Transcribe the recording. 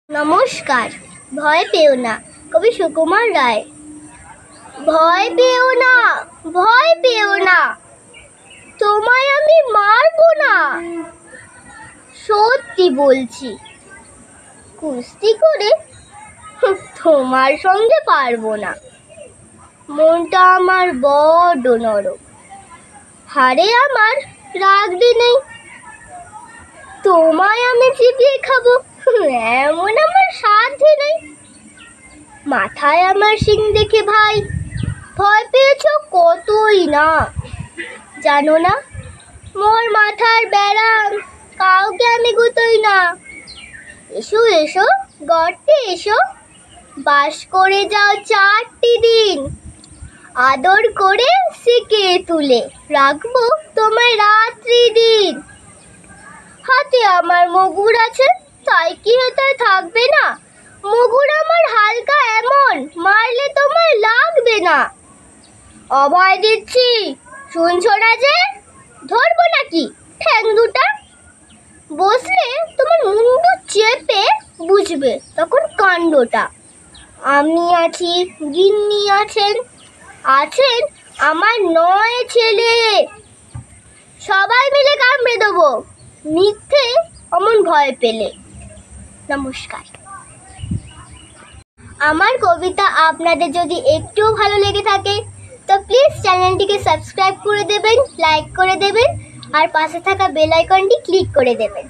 নমস্কার। ভয় পেও না, কবি সুকুমার রায়। ভয় পেও না, ভয় পেও না, তোমায় আমি মারবো না। সত্যি বলছি, কুস্তি করে তোমার সঙ্গে পারবো না। মনটা আমার বড্ড নরম, হারে আমার রাগবি নেই। তোমায় আমি চিবিয়ে খাবো এমন আমার সাধ্য নেই। মাথায় আমার শিং দেখে ভাই ভয় পেয়েছ কতই না। জানো না মোর মাথার ব্যারাম কাউকে আমি গুতোই না। এসো এসো গর্তে এসো, বাস করে যাও 4টি দিন। আদর করে সিকে তুলে রাখবো তোমায় রাত্রি দিন। হাতে আমার মুগুর আছে, তাই কি হেতায় থাকবে না? মুগুর আমার হালকা এমন, মারলে তোমার লাগবে না। অভয় দিচ্ছি, শুনছো না যে? ধরবো নাকি ঠ্যাং দুটা? বসলে তোমার মুন্ডু চেপে বুঝবে তখন কাণ্ডটা। আমি আছি, গিন্নি আছেন, আছেন আমার 9 ছেলে। সবাই মিলে কামড়ে দেবো মিথ্যে অমন ভয় পেলে। নমস্কার। আমার কবিতা আপনাদের যদি একটুও ভালো লেগে থাকে তো প্লিজ চ্যানেলটিকে সাবস্ক্রাইব করে দেবেন, লাইক করে দেবেন আর পাশে থাকা বেল আইকনটি ক্লিক করে দেবেন।